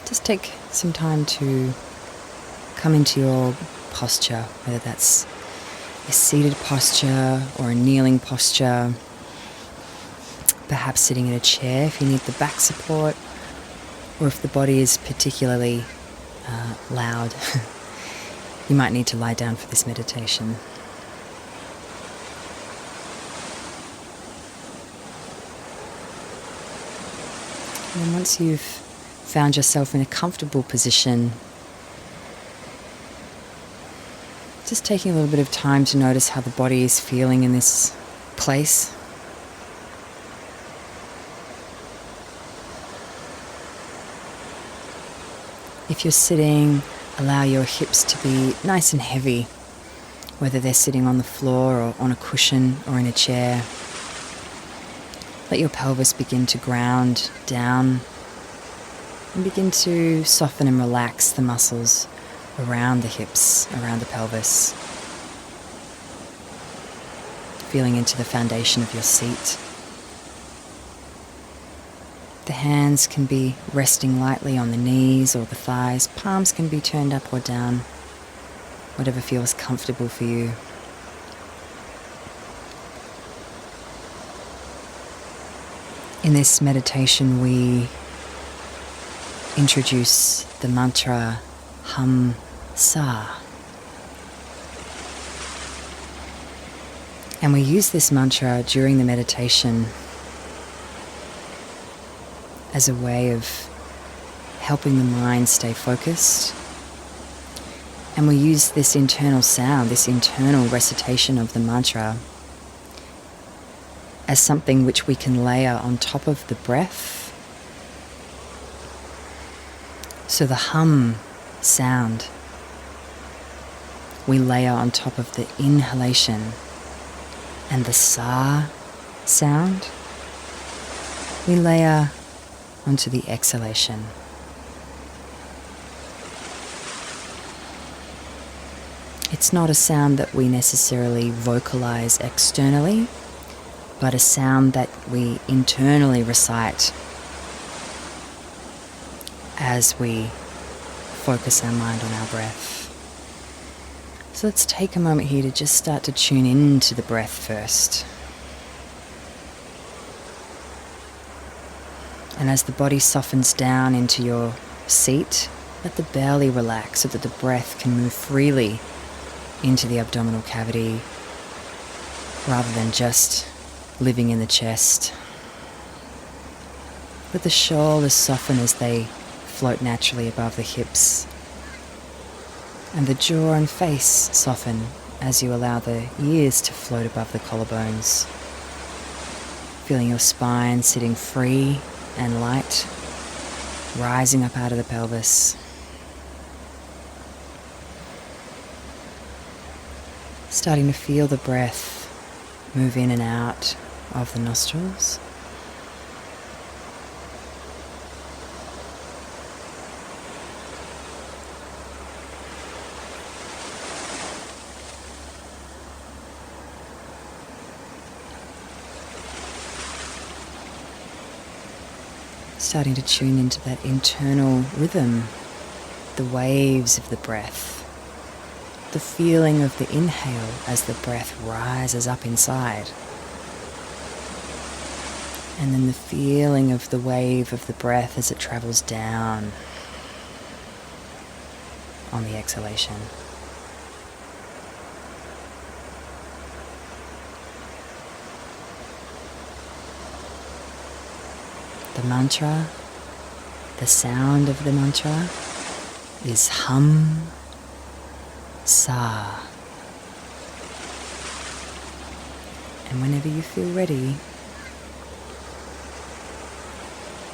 just take some time to come into your posture, whether that's a seated posture or a kneeling posture, perhaps sitting in a chair if you need the back support, or if the body is particularly loud, you might need to lie down for this meditation. And then once you've found yourself in a comfortable position, just taking a little bit of time to notice how the body is feeling in this place. If you're sitting, allow your hips to be nice and heavy, whether they're sitting on the floor or on a cushion or in a chair. Let your pelvis begin to ground down and begin to soften and relax the muscles around the hips, around the pelvis. Feeling into the foundation of your seat. The hands can be resting lightly on the knees or the thighs. Palms can be turned up or down, whatever feels comfortable for you. In this meditation, we introduce the mantra Hum Sa. And we use this mantra during the meditation as a way of helping the mind stay focused. And we use this internal sound, this internal recitation of the mantra, as something which we can layer on top of the breath. So the hum sound we layer on top of the inhalation, and the sa sound we layer onto the exhalation. It's not a sound that we necessarily vocalize externally, but a sound that we internally recite as we focus our mind on our breath. So let's take a moment here to just start to tune into the breath first. And as the body softens down into your seat, let the belly relax so that the breath can move freely into the abdominal cavity rather than just living in the chest. Let the shoulders soften as they float naturally above the hips, and the jaw and face soften as you allow the ears to float above the collarbones. Feeling your spine sitting free and light, rising up out of the pelvis. Starting to feel the breath move in and out of the nostrils. Starting to tune into that internal rhythm, the waves of the breath, the feeling of the inhale as the breath rises up inside, and then the feeling of the wave of the breath as it travels down on the exhalation. The mantra, the sound of the mantra is Hum Sa. And whenever you feel ready,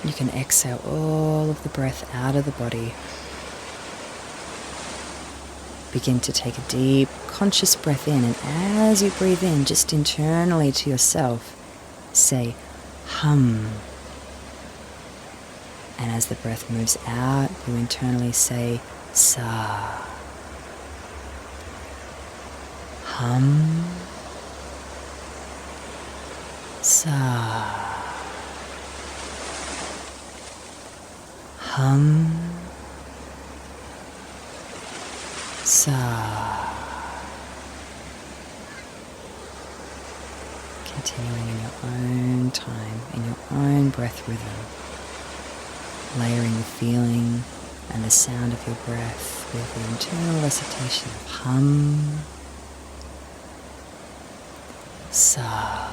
you can exhale all of the breath out of the body. Begin to take a deep, conscious breath in, and as you breathe in, just internally to yourself, say hum. And as the breath moves out, you internally say sa. Hum, sa. Hum, Sa. Continuing in your own time, in your own breath rhythm, layering the feeling and the sound of your breath with the internal recitation of hum, sa.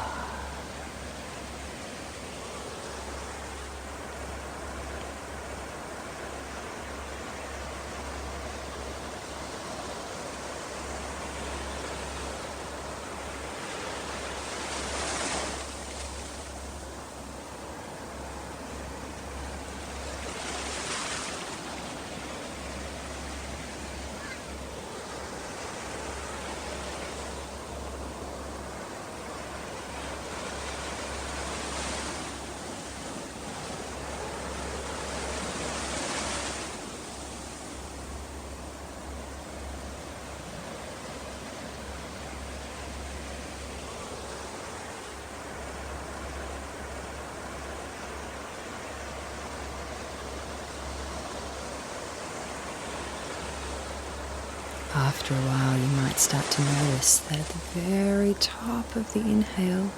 After a while, you might start to notice that at the very top of the inhale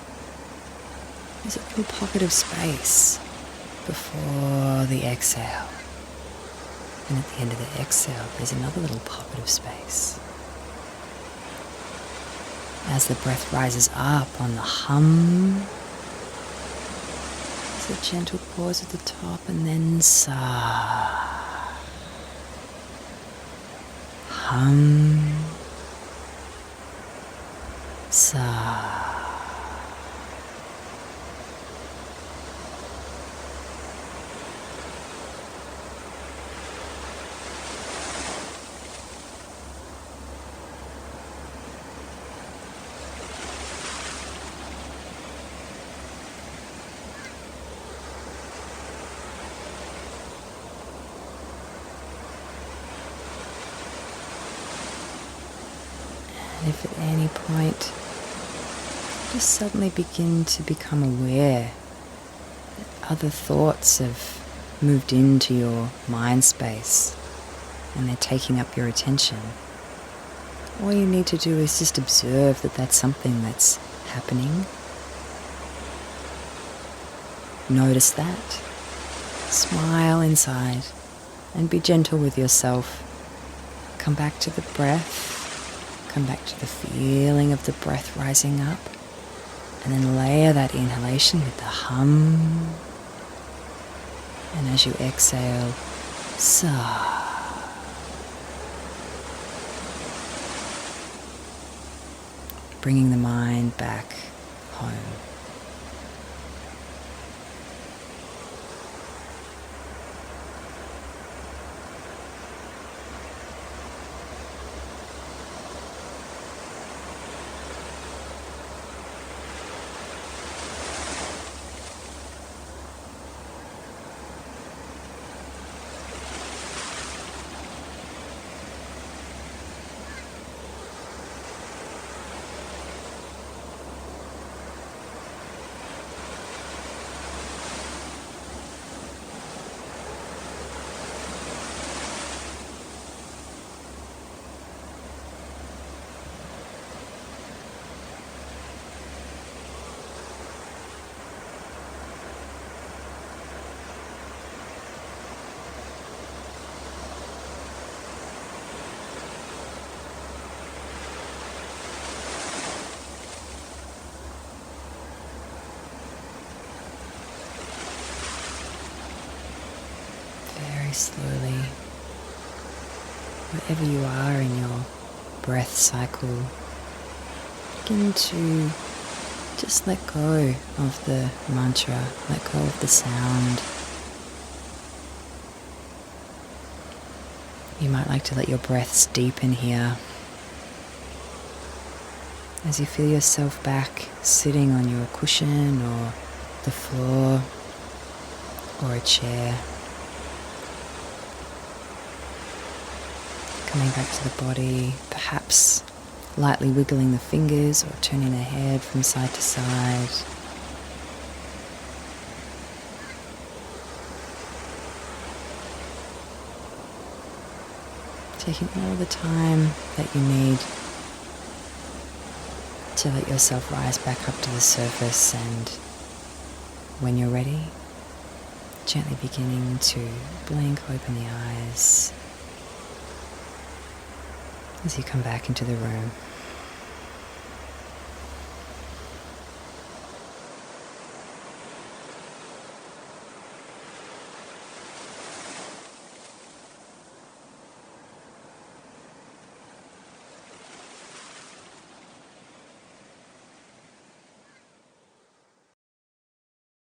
is a little pocket of space before the exhale. And at the end of the exhale, there's another little pocket of space. As the breath rises up on the hum, there's a gentle pause at the top, and then sa. Hum, sa. And if at any point you just suddenly begin to become aware that other thoughts have moved into your mind space and they're taking up your attention, all you need to do is just observe that that's something that's happening. Notice that. Smile inside and be gentle with yourself. Come back to the breath. Come back to the feeling of the breath rising up, and then layer that inhalation with the hum. And as you exhale, sa. Bringing the mind back home. Very slowly, wherever you are in your breath cycle, begin to just let go of the mantra, let go of the sound. You might like to let your breaths deepen here as you feel yourself back sitting on your cushion or the floor or a chair. Coming back to the body, perhaps lightly wiggling the fingers or turning the head from side to side. taking all the time that you need to let yourself rise back up to the surface, and when you're ready, gently beginning to blink open the eyes as you come back into the room.